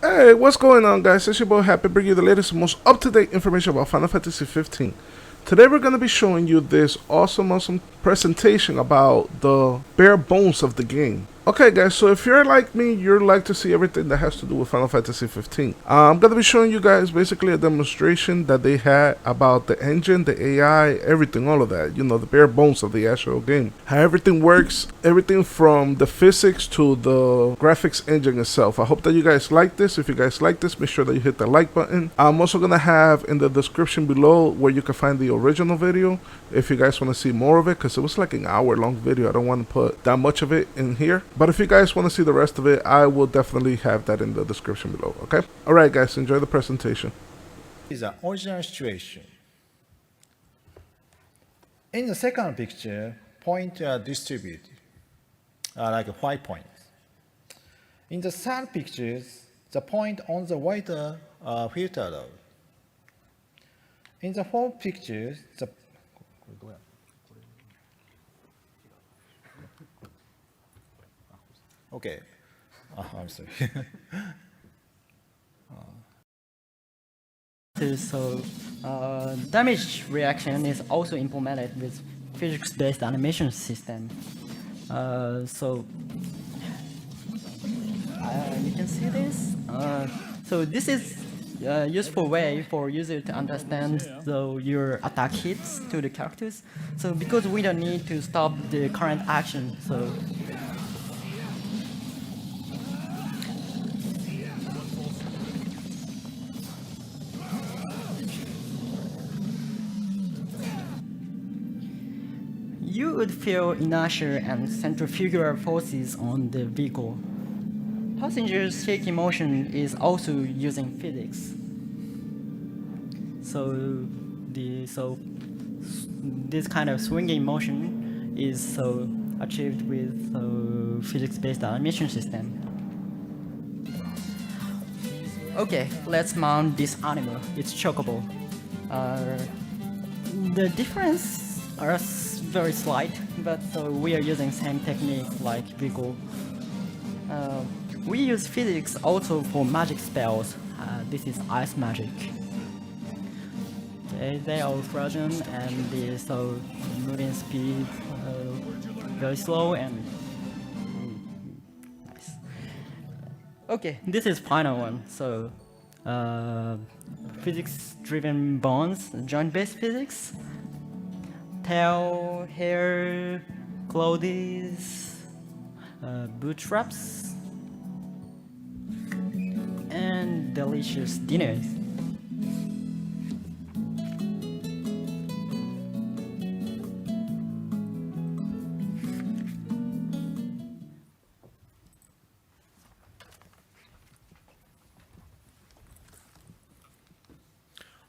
Hey, what's going on, guys? It's your boy Happy, bringing you the latest and most up-to-date information about Final Fantasy 15. Today we're going to be showing you this awesome presentation about the bare bones of the game. Okay, guys, so if you're like me, you'd like to see everything that has to do with Final Fantasy 15. I'm going to be showing you guys basically a demonstration that they had about the engine, the AI, everything, all of that. You know, the bare bones of the actual game. How everything works, everything from the physics to the graphics engine itself. I hope that you guys like this. If you guys like this, make sure that you hit the like button. I'm also going to have in the description below where you can find the original video if you guys want to see more of it, because it was like an hour long video. I don't want to put that much of it in here, but if you guys want to see the rest of it, I will definitely have that in the description below. Okay, all right guys, enjoy the presentation. Is the original situation. In the second picture, points are distributed, like 5 points. In the third picture, the point on the water are filtered out. In the fourth picture, the okay, I'm sorry. Damage reaction is also implemented with physics-based animation system. So you can see this. So this is a useful way for user to understand your attack hits to the characters. So because we don't need to stop the current action, so you would feel inertia and centrifugal forces on the vehicle. Passengers' shaky motion is also using physics. So this kind of swinging motion is achieved with physics-based animation system. Okay, let's mount this animal. It's chocobo. The difference are very slight, but we are using same technique like vehicle. We use physics also for magic spells. This is ice magic. They are frozen and the moving speed very slow and nice. Okay, this is final one. So physics-driven bonds, joint-based physics, tail, hair, clothes, bootstraps, and delicious dinners.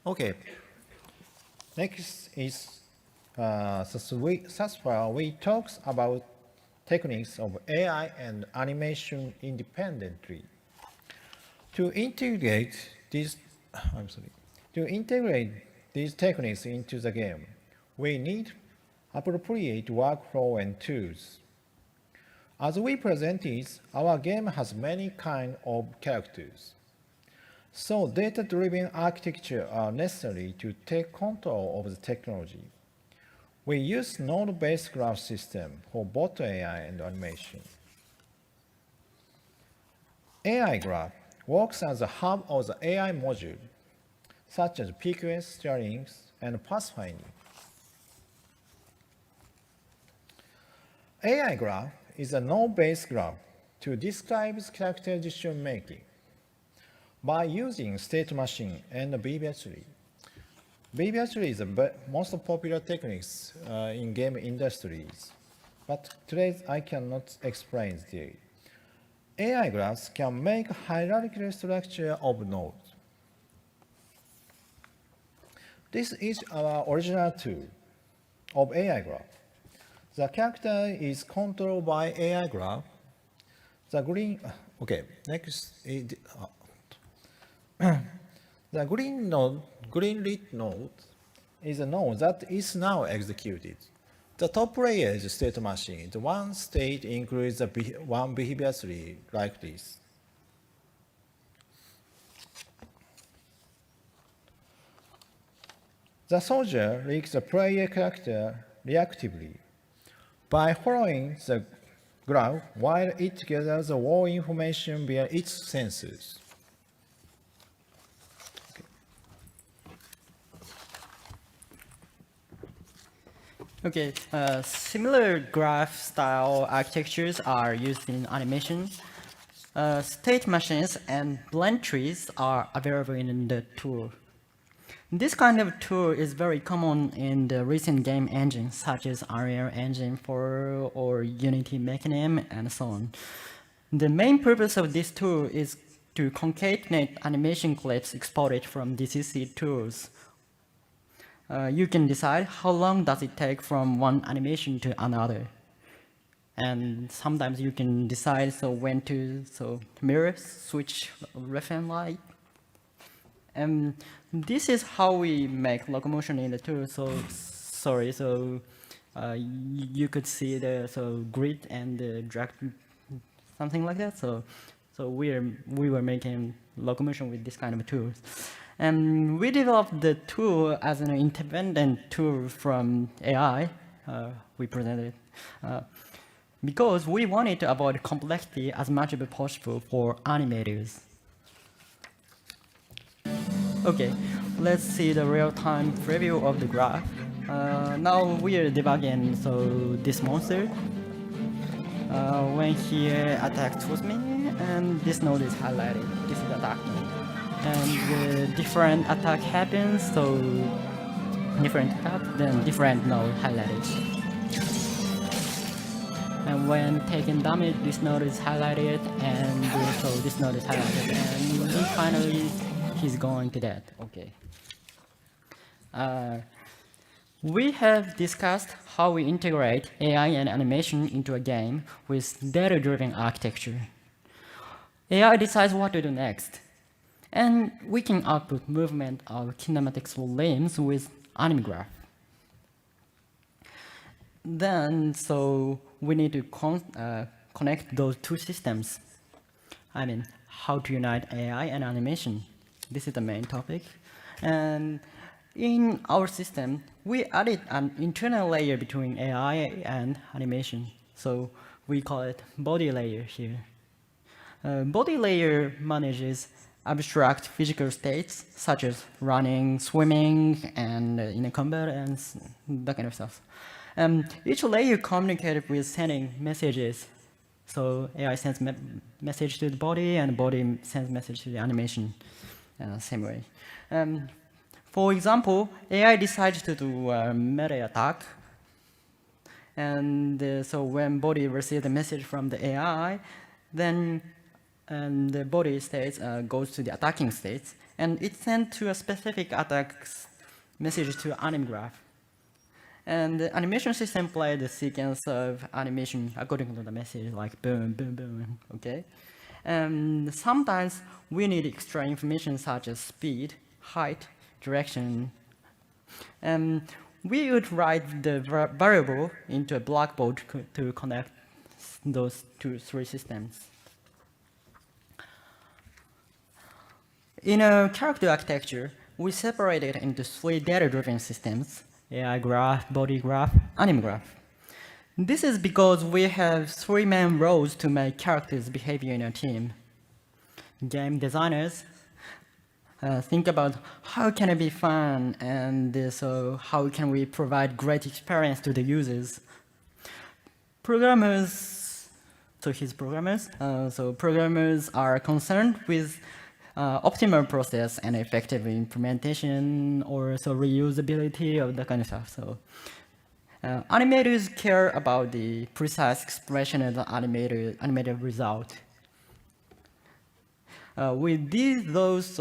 Okay. Next is thus far we talk about techniques of AI and animation independently. To integrate these, to integrate these techniques into the game, we need appropriate workflow and tools. As we presented, our game has many kinds of characters. So data-driven architecture are necessary to take control of the technology. We use node-based graph system for both AI and animation. AI graph works as a hub of the AI module, such as PQS, steering, and pathfinding. AI graph is a node-based graph to describe character decision making by using state machine and behavior tree. Behavior tree is the most popular techniques in game industries, but today I cannot explain it. AI graphs can make hierarchical structure of nodes. This is our original tool of AI graph. The character is controlled by AI graph. The green, okay, next is, the green lit node is a node that is now executed. The top layer is state machine. The one state includes one behavior tree like this. The soldier reads the player character reactively by following the graph while it gathers the war information via its sensors. Okay, similar graph-style architectures are used in animation. State machines and blend trees are available in the tool. This kind of tool is very common in the recent game engines such as Unreal Engine 4 or Unity Mechanism and so on. The main purpose of this tool is to concatenate animation clips exported from DCC tools. You can decide how long does it take from one animation to another. And sometimes you can decide when to mirror, switch, reference light. And this is how we make locomotion in the tool. You could see the grid and the drag, something like that. So we were making locomotion with this kind of tools. And we developed the tool as an independent tool from AI. We presented it because we wanted to avoid complexity as much as possible for animators. Okay, let's see the real-time preview of the graph. Now we are debugging this monster. When he attacks towards me, and this node is highlighted. This is attack node. And the different attack happens, different attack, then different node highlighted. And when taking damage, this node is highlighted, and this node is highlighted, and finally he's going to death. Okay. We have discussed how we integrate AI and animation into a game with data-driven architecture. AI decides what to do next. And we can output movement of kinematics limbs with anime graph. Then, we need to connect those two systems. I mean, how to unite AI and animation. This is the main topic. And in our system, we added an internal layer between AI and animation. So we call it body layer here. Body layer manages abstract physical states such as running, swimming, and in a combat and that kind of stuff. Each layer communicates with sending messages. So AI sends message to the body, and the body sends message to the animation. Same way. For example, AI decides to do a melee attack. And so when body receives a message from the AI, then the body state goes to the attacking states, and it sends to a specific attack message to anime graph. And the animation system plays the sequence of animation according to the message, like boom, boom, boom, okay? And sometimes we need extra information such as speed, height, direction. And we would write the variable into a blackboard to connect those three systems. In a character architecture, we separate it into three data-driven systems: AI graph, body graph, anime graph. This is because we have three main roles to make characters' behavior in a team. Game designers think about how can it be fun, and how can we provide great experience to the users. Programmers, programmers are concerned with optimal process and effective implementation, or reusability of that kind of stuff. Animators care about the precise expression of the animated result. With those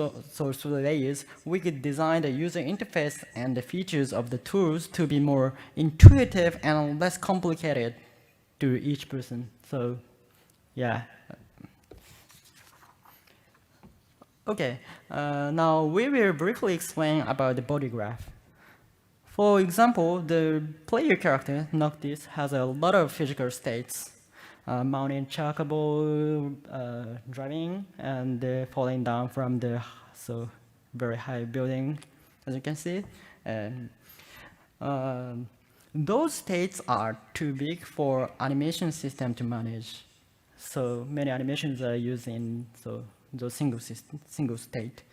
layers, we could design the user interface and the features of the tools to be more intuitive and less complicated to each person. So, yeah. Okay, now we will briefly explain about the body graph. For example, the player character, Noctis, has a lot of physical states. Mounting chocobo, driving, and falling down from the very high building, as you can see. And those states are too big for animation system to manage. So many animations are using those single state.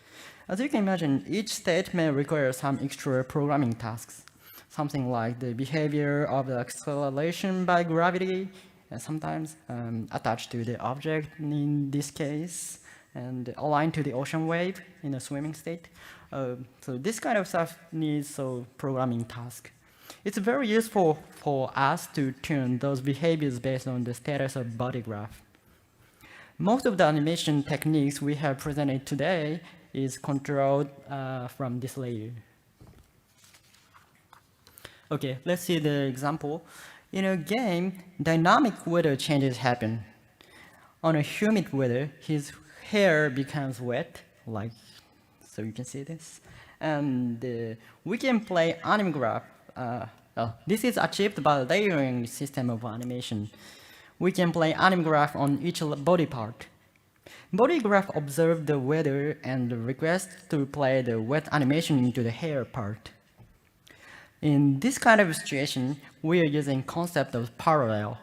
As you can imagine, each state may require some extra programming tasks, something like the behavior of the acceleration by gravity, and sometimes attached to the object in this case, and aligned to the ocean wave in a swimming state. So this kind of stuff needs programming task. It's very useful for us to tune those behaviors based on the status of body graph. Most of the animation techniques we have presented today is controlled from this layer. Okay, let's see the example. In a game, dynamic weather changes happen. On a humid weather, his hair becomes wet, like, so you can see this. And we can play anim graph. This is achieved by layering system of animation. We can play anim graph on each body part. Body graph observe the weather and request to play the wet animation into the hair part. In this kind of situation, we are using concept of parallel.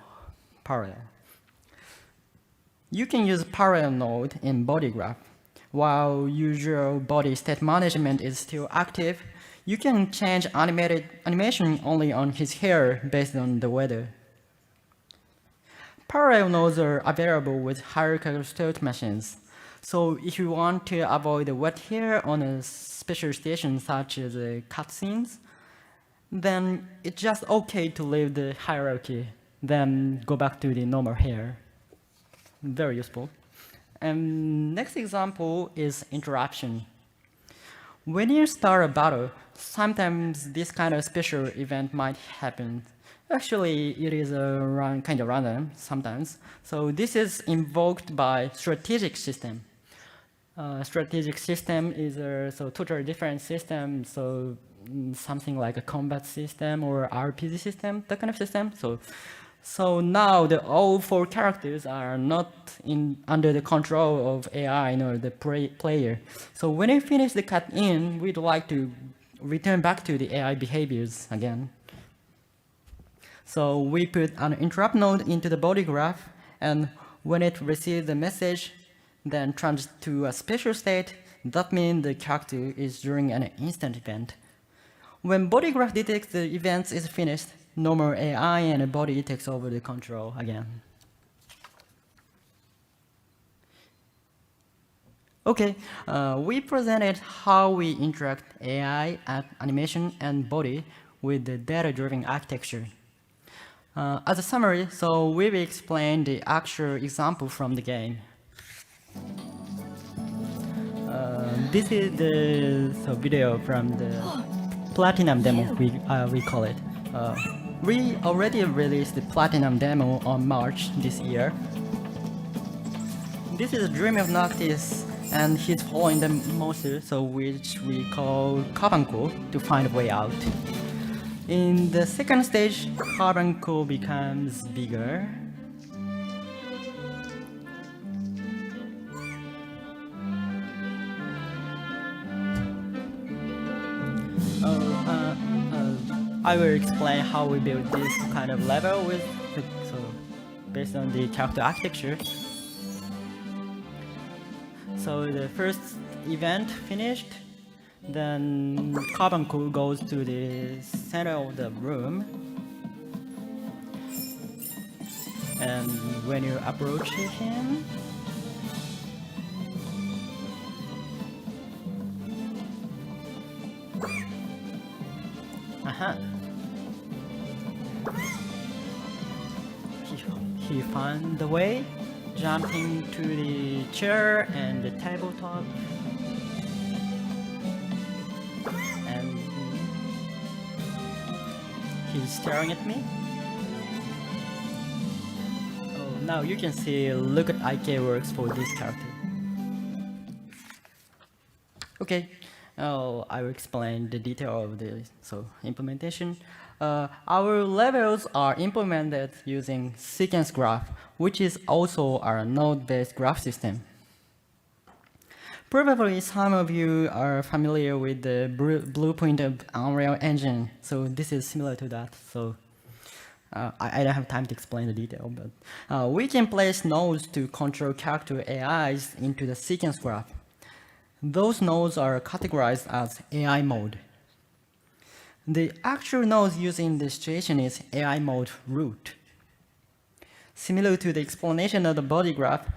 You can use parallel node in body graph. While usual body state management is still active, you can change animation only on his hair based on the weather. Parallel nodes are available with hierarchical state machines. So if you want to avoid the wet hair on a special station such as cutscenes, then it's just okay to leave the hierarchy, then go back to the normal hair. Very useful. And next example is interruption. When you start a battle, sometimes this kind of special event might happen. Actually, it is kind of random sometimes. So this is invoked by strategic system. Strategic system is a totally different system. So something like a combat system or RPG system, that kind of system. So now all 4 characters are not under the control of AI nor the player. So when we finish the cut in, we'd like to return back to the AI behaviors again. So we put an interrupt node into the body graph, and when it receives the message, then transit to a special state, that means the character is during an instant event. When body graph detects the events is finished, normal AI and the body takes over the control again. Okay, we presented how we interact AI, animation, and body with the data-driven architecture. As a summary, so we will explain the actual example from the game. This is the video from the Platinum demo, we call it. We already released the Platinum demo on March this year. This is a dream of Noctis, and he's following the monster, which we call Carbuncle, to find a way out. In the second stage, Carbuncle becomes bigger. I will explain how we build this kind of level based on the character architecture. So the first event finished, then Carbuncle goes to the center of the room, and when you approach him, he found the way, jumping to the chair and the tabletop, and he's staring at me. Oh, now you can see look at IK works for this character. Okay, I will explain the detail of the implementation. Our levels are implemented using sequence graph, which is also our node-based graph system. Probably some of you are familiar with the blueprint of Unreal Engine, so this is similar to that. So I don't have time to explain the detail, but we can place nodes to control character AIs into the sequence graph. Those nodes are categorized as AI mode. The actual nodes used in this situation is AI mode root. Similar to the explanation of the body graph,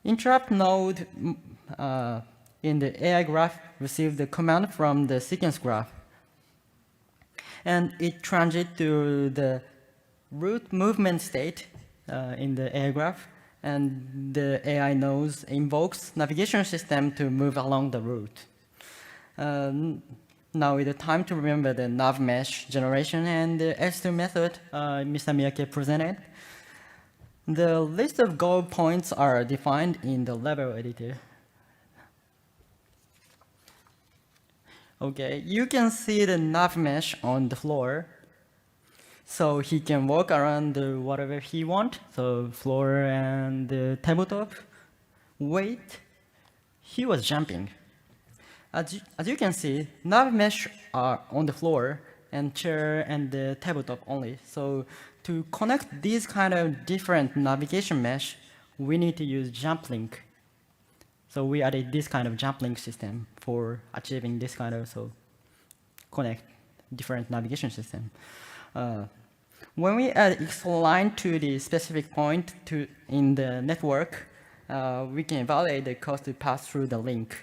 interrupt node in the AI graph receives the command from the sequence graph. And it transits to the root movement state in the AI graph, and the AI knows invokes navigation system to move along the route. Now is the time to remember the nav mesh generation and the S2 method Mr. Miyake presented. The list of goal points are defined in the level editor. Okay, you can see the nav mesh on the floor. So he can walk around whatever he wants, so floor and the tabletop. Wait, he was jumping. As you can see, nav mesh are on the floor and chair and the tabletop only. So to connect these kind of different navigation mesh, we need to use jump link. So we added this kind of jump link system for achieving this kind of connect different navigation system. When we add X line to the specific point in the network, we can evaluate the cost to pass through the link.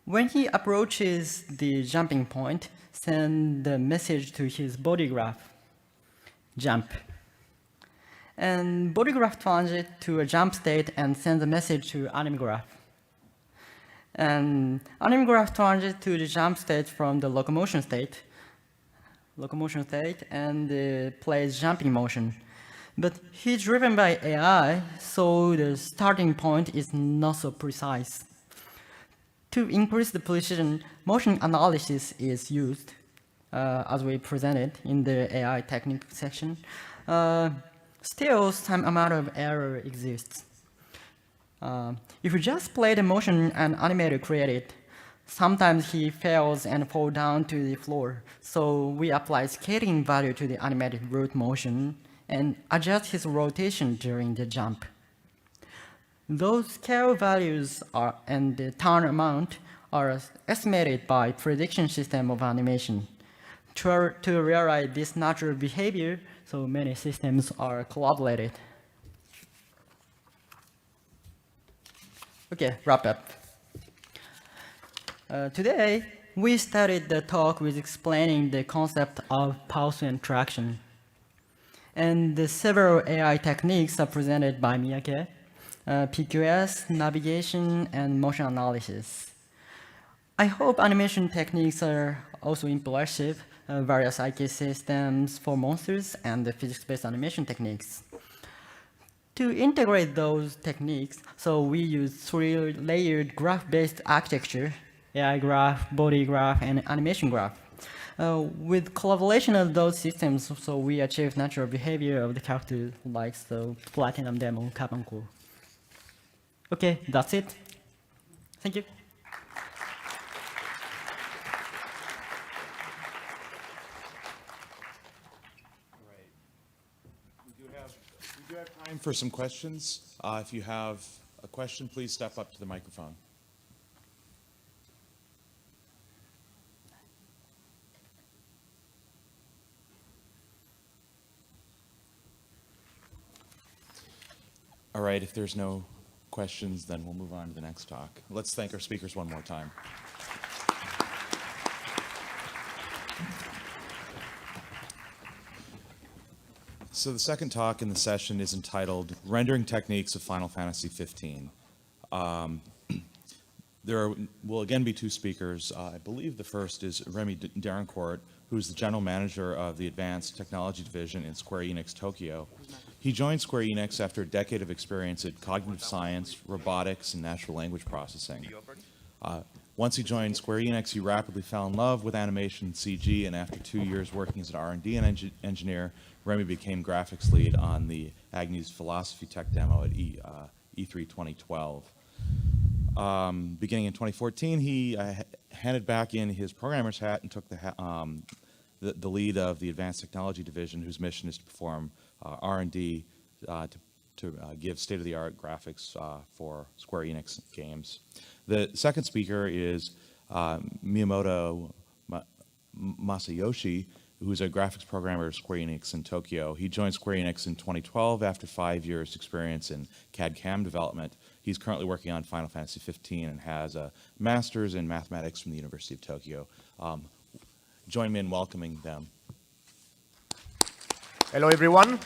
When he approaches the jumping point, send the message to his body graph, jump. And body graph transits to a jump state and sends a message to anime graph. And anime graph transits to the jump state from the locomotion state, and plays jumping motion. But he's driven by AI, so the starting point is not so precise. To increase the precision, motion analysis is used, as we presented in the AI technique section. Still, some amount of error exists. If you just play the motion an animator created, sometimes he fails and falls down to the floor. So we apply scaling value to the animated root motion and adjust his rotation during the jump. Those scale values and the turn amount are estimated by prediction system of animation. To realize this natural behavior, so many systems are collaborated. Okay, wrap up. Today, we started the talk with explaining the concept of pulse and traction. And the several AI techniques are presented by Miyake, PQS, navigation, and motion analysis. I hope animation techniques are also impressive, various IK systems for monsters, and the physics-based animation techniques. To integrate those techniques, so we use 3-layered graph-based architecture, AI graph, body graph, and animation graph. With collaboration of those systems, so we achieve natural behavior of the character like the Platinum Demo, Carbon Core. Okay, that's it. Thank you. We do have time for some questions. If you have a question, please step up to the microphone. All right, if there's no questions, then we'll move on to the next talk. Let's thank our speakers one more time. So the second talk in the session is entitled Rendering Techniques of Final Fantasy XV. There will again be two speakers. I believe the first is Remy Darancourt, who's the general manager of the Advanced Technology Division in Square Enix Tokyo. He joined Square Enix after a decade of experience in cognitive science, robotics, and natural language processing. Once he joined Square Enix, he rapidly fell in love with animation and CG, and after 2 years working as an R&D engineer, Remy became graphics lead on the Agnes Philosophy Tech demo at E3 2012. Beginning in 2014, he handed back in his programmer's hat and took the lead of the Advanced Technology Division, whose mission is to perform R&D to give state-of-the-art graphics for Square Enix games. The second speaker is Miyamoto Masayoshi, who's a graphics programmer at Square Enix in Tokyo. He joined Square Enix in 2012 after 5 years' experience in CAD/CAM development. He's currently working on Final Fantasy 15 and has a master's in mathematics from the University of Tokyo. Join me in welcoming them. Hello everyone,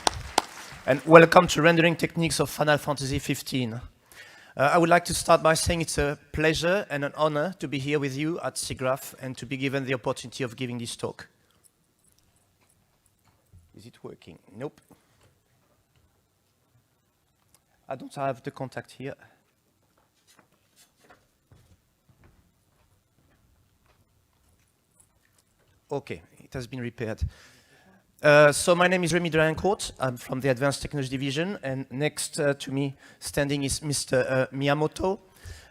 and welcome to Rendering Techniques of Final Fantasy 15. I would like to start by saying it's a pleasure and an honor to be here with you at SIGGRAPH and to be given the opportunity of giving this talk. Is it working? Nope. I don't have the contact here. Okay, it has been repaired. So my name is Remy Drancourt. I'm from the Advanced Technology Division, and next to me standing is Mr. Miyamoto.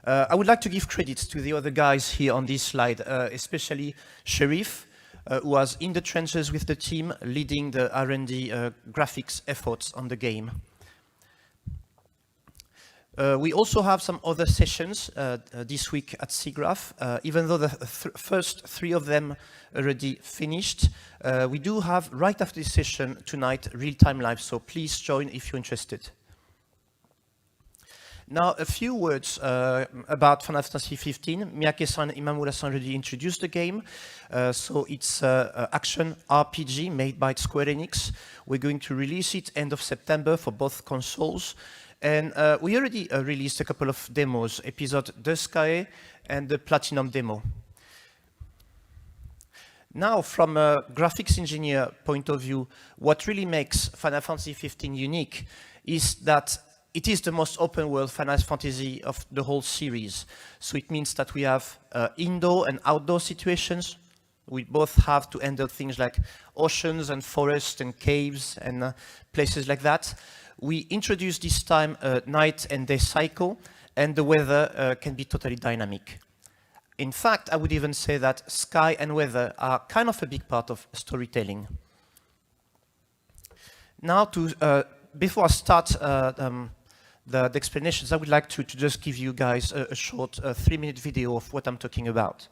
I would like to give credit to the other guys here on this slide, especially Sharif, who was in the trenches with the team, leading the R&D graphics efforts on the game. We also have some other sessions this week at SIGGRAPH. Even though the first 3 of them already finished, we do have, right after this session tonight, real-time live, so please join if you're interested. Now, a few words about Final Fantasy 15. Miyake-san and Imamura-san already introduced the game. So it's an action RPG made by Square Enix. We're going to release it end of September for both consoles. And we already released a couple of demos, episode Duskae and the Platinum demo. Now, from a graphics engineer point of view, what really makes Final Fantasy 15 unique is that it is the most open world Final Fantasy of the whole series. So it means that we have indoor and outdoor situations. We both have to handle things like oceans and forests and caves and places like that. We introduced this time a night and day cycle, and the weather can be totally dynamic. In fact, I would even say that sky and weather are kind of a big part of storytelling. Now, before I start the explanations, I would like to just give you guys a short 3-minute video of what I'm talking about.